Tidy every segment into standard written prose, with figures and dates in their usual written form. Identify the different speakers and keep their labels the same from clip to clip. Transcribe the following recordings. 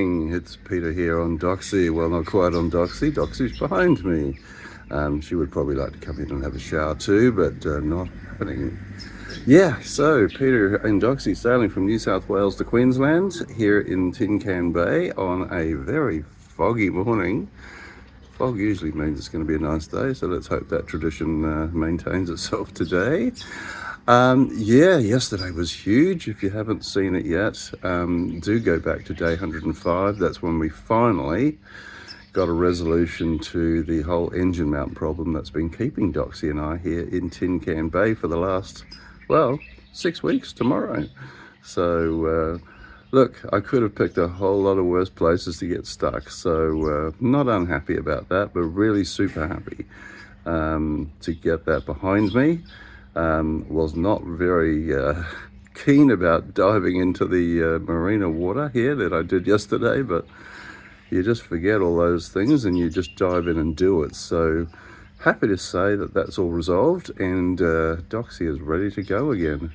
Speaker 1: morning, it's Peter here on Doxie. Well, not quite on Doxie, Doxie's behind me. She would probably like to come in and have a shower too, but not happening. Yeah, so Peter and Doxie sailing from New South Wales to Queensland here in Tin Can Bay on a very foggy morning. Fog usually means it's going to be a nice day, so let's hope that tradition maintains itself today. Yeah, yesterday was huge. If you haven't seen it yet, do go back to day 105. That's when we finally got a resolution to the whole engine mount problem that's been keeping Doxie and I here in Tin Can Bay for the last, well, 6 weeks tomorrow. So look, I could have picked a whole lot of worse places to get stuck, so not unhappy about that, but really super happy to get that behind me. Was not very keen about diving into the marina water here that I did yesterday, but you just forget all those things and you just dive in and do it. So happy to say that that's all resolved and Doxie is ready to go again.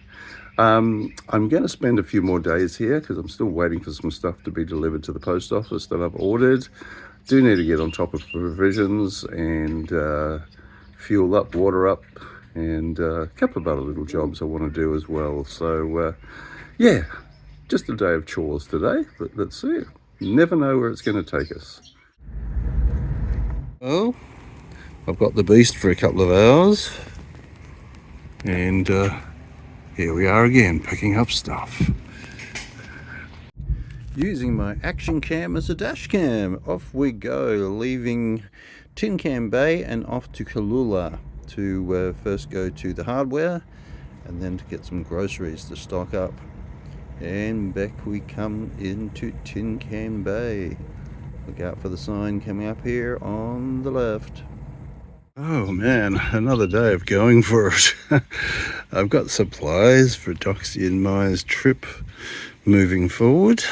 Speaker 1: I'm going to spend a few more days here because I'm still waiting for some stuff to be delivered to the post office that I've ordered. Do need to get on top of provisions and fuel up, water up, and a couple of other little jobs I want to do as well. So yeah, just a day of chores today, but let's see. Never know where it's going to take us. Well, I've got the beast for a couple of hours, and here we are again, picking up stuff. Using my action cam as a dash cam, off we go, leaving Tin Can Bay and off to Cooloola to first go to the hardware and then to get some groceries to stock up. And back we come into Tin Can Bay. Look out for the sign coming up here on the left. Oh man, another day of going for it. I've got supplies for Doxie and Mi's trip moving forward.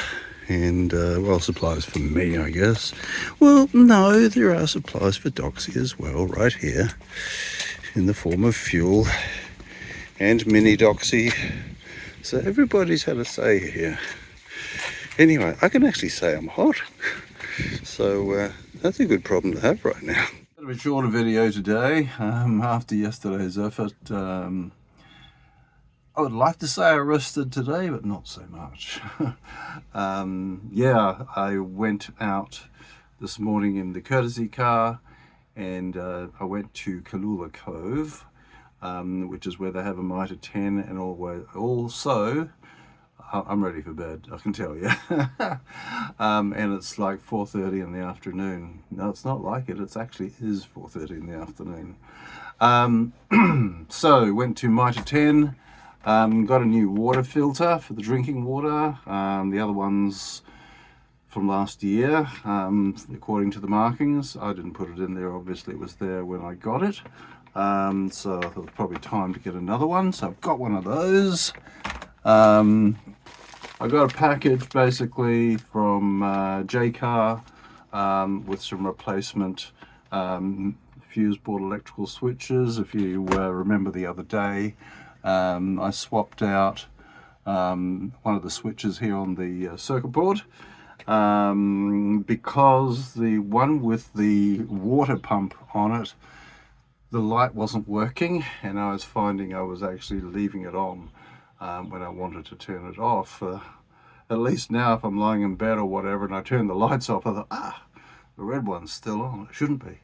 Speaker 1: And well, supplies for me, I guess. Well, no, there are supplies for Doxie as well, right here, in the form of fuel and Mini Doxie. So everybody's had a say here. Anyway, I can actually say I'm hot, so that's a good problem to have right now. A bit of a shorter video today after yesterday's effort. I would like to say I rested today, but not so much. Yeah, I went out this morning in the courtesy car and I went to Cooloola Cove, which is where they have a mitre 10, and also, I'm ready for bed, I can tell you. And it's like 4:30 in the afternoon. No, it's not like it, it actually is 4:30 in the afternoon. So, went to mitre 10. Got a new water filter for the drinking water. The other one's from last year, according to the markings. I didn't put it in there, obviously it was there when I got it. So it was probably time to get another one. So I've got one of those. I got a package basically from J-Car with some replacement fuse board electrical switches. If you remember the other day, I swapped out one of the switches here on the circuit board because the one with the water pump on it, the light wasn't working, and I was finding I was actually leaving it on when I wanted to turn it off. At least now if I'm lying in bed or whatever and I turn the lights off, I thought, the red one's still on, it shouldn't be.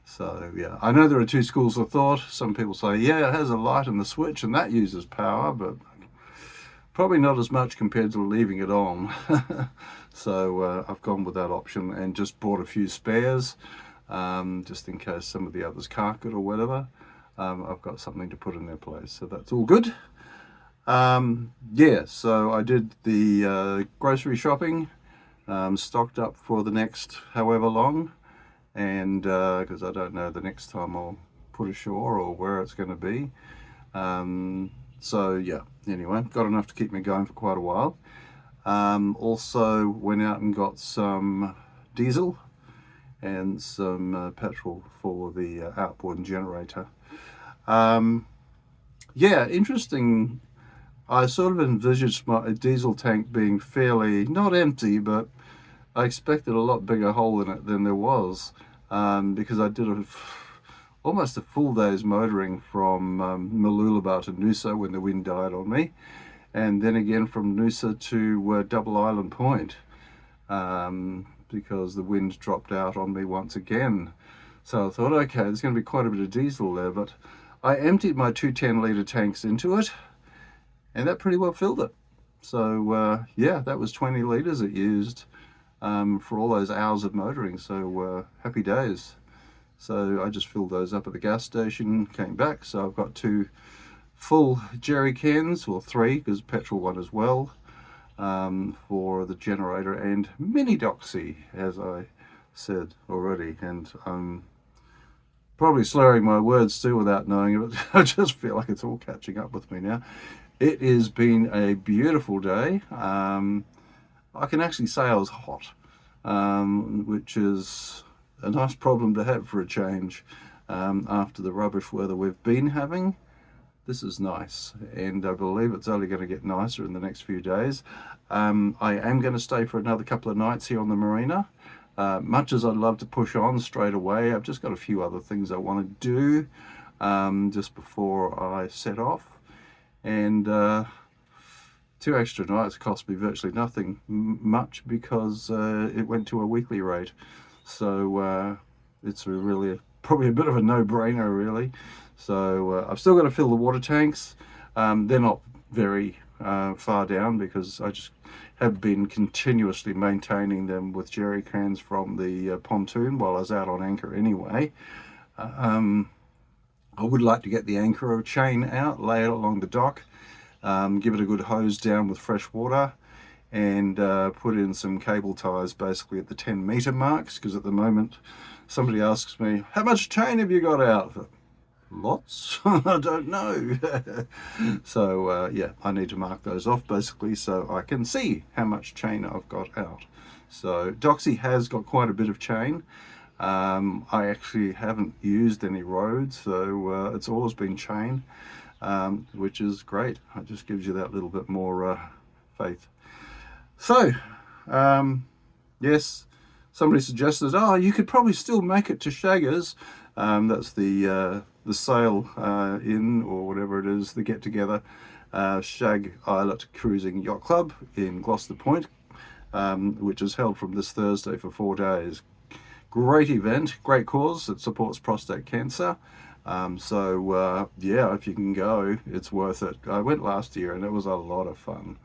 Speaker 1: So yeah, I know there are two schools of thought. Some people say, yeah, it has a light in the switch and that uses power, but probably not as much compared to leaving it on. So I've gone with that option and just bought a few spares, just in case some of the others cark it or whatever. I've got something to put in their place, so that's all good. Yeah, so I did the grocery shopping, stocked up for the next however long. And because I don't know the next time I'll put ashore or where it's going to be. So yeah, anyway, got enough to keep me going for quite a while. Also went out and got some diesel and some petrol for the outboard generator. Yeah, interesting. I sort of envisaged my diesel tank being fairly, not empty, but I expected a lot bigger hole in it than there was, because I did almost a full day's motoring from Cooloola to Noosa when the wind died on me, and then again from Noosa to Double Island Point, because the wind dropped out on me once again. So I thought, okay, there's going to be quite a bit of diesel there, but I emptied my two 10-litre tanks into it, and that pretty well filled it. So yeah, that was 20 litres it used for all those hours of motoring, so happy days. So I just filled those up at the gas station, came back, so I've got two full jerry cans, or three, because petrol one as well, for the generator and Mini Doxie, as I said already. And I'm probably slurring my words too without knowing it. I just feel like it's all catching up with me now. It has been a beautiful day. I can actually say I was hot, which is a nice problem to have for a change, after the rubbish weather we've been having. This is nice, and I believe it's only going to get nicer in the next few days. I am going to stay for another couple of nights here on the marina. Much as I'd love to push on straight away, I've just got a few other things I want to do just before I set off. And 2 extra nights cost me virtually nothing much, because it went to a weekly rate. So it's really probably a bit of a no-brainer, really. So I've still got to fill the water tanks. They're not very far down, because I just have been continuously maintaining them with jerry cans from the pontoon while I was out on anchor anyway. I would like to get the anchor chain out, lay it along the dock, give it a good hose down with fresh water, and put in some cable ties basically at the 10-meter marks, because at the moment somebody asks me, how much chain have you got out? Lots. I don't know. So yeah, I need to mark those off basically, so I can see how much chain I've got out. So Doxie has got quite a bit of chain. I actually haven't used any rods, so it's always been chain, which is great. It just gives you that little bit more faith. So yes, somebody suggested, oh, you could probably still make it to Shaggers. That's the sail in, or whatever it is, the get together, Shag Islet Cruising Yacht Club in Gloucester Point, which is held from this Thursday for 4 days. Great event, great cause. It supports prostate cancer. So yeah, if you can go, it's worth it. I went last year and it was a lot of fun.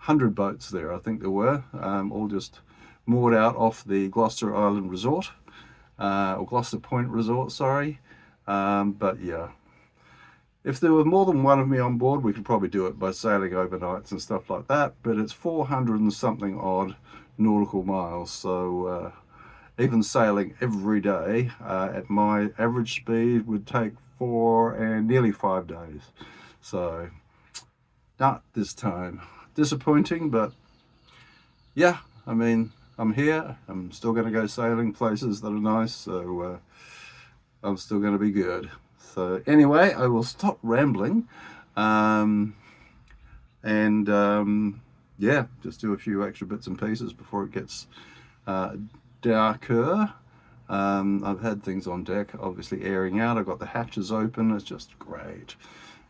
Speaker 1: 100 boats there, I think there were, all just moored out off the Gloucester Island Resort, or Gloucester Point Resort, sorry. But yeah, if there were more than one of me on board, we could probably do it by sailing overnights and stuff like that, but it's 400 and something odd nautical miles, so even sailing every day at my average speed would take 4 and nearly 5 days. So not this time. Disappointing, but yeah, I mean, I'm here. I'm still going to go sailing places that are nice, so I'm still going to be good. So anyway, I will stop rambling, and yeah, just do a few extra bits and pieces before it gets darker. I've had things on deck, obviously airing out. I've got the hatches open. It's just great.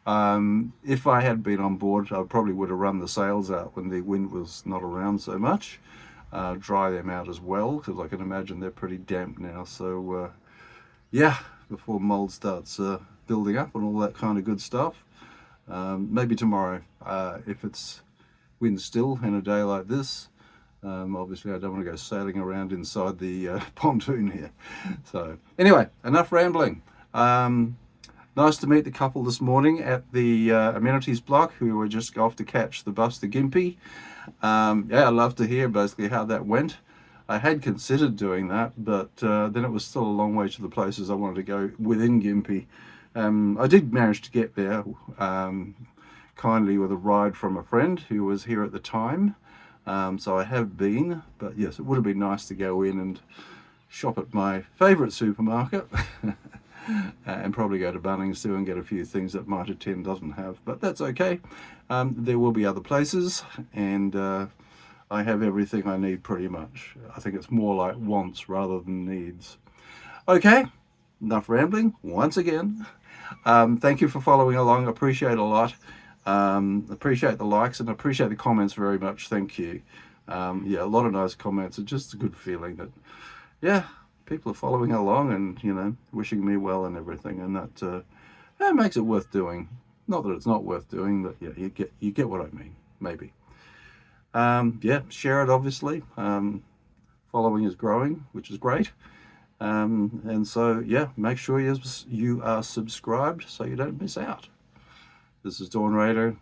Speaker 1: If I had been on board, I probably would have run the sails out when the wind was not around so much. Dry them out as well, because I can imagine they're pretty damp now. So yeah, before mold starts building up and all that kind of good stuff. Maybe tomorrow, if it's wind still in a day like this. Obviously I don't want to go sailing around inside the pontoon here. So anyway, enough rambling. Nice to meet the couple this morning at the amenities block, who were just off to catch the bus to Gympie. Yeah, I'd love to hear basically how that went. I had considered doing that, but then it was still a long way to the places I wanted to go within Gympie. I did manage to get there kindly with a ride from a friend who was here at the time. So I have been, but yes, it would have been nice to go in and shop at my favourite supermarket and probably go to Bunnings too and get a few things that Mitre 10 doesn't have, but that's okay. There will be other places, and I have everything I need pretty much. I think it's more like wants rather than needs. Okay, enough rambling once again. Thank you for following along. Appreciate a lot. Appreciate the likes and appreciate the comments very much. Thank you. Yeah, a lot of nice comments. It's just a good feeling that, yeah, people are following along and, you know, wishing me well and everything, and that makes it worth doing. Not that it's not worth doing, but yeah, you get what I mean. Maybe. Yeah, share it. Obviously, following is growing, which is great. And so, yeah, make sure you are subscribed so you don't miss out. This is Dawn Raider.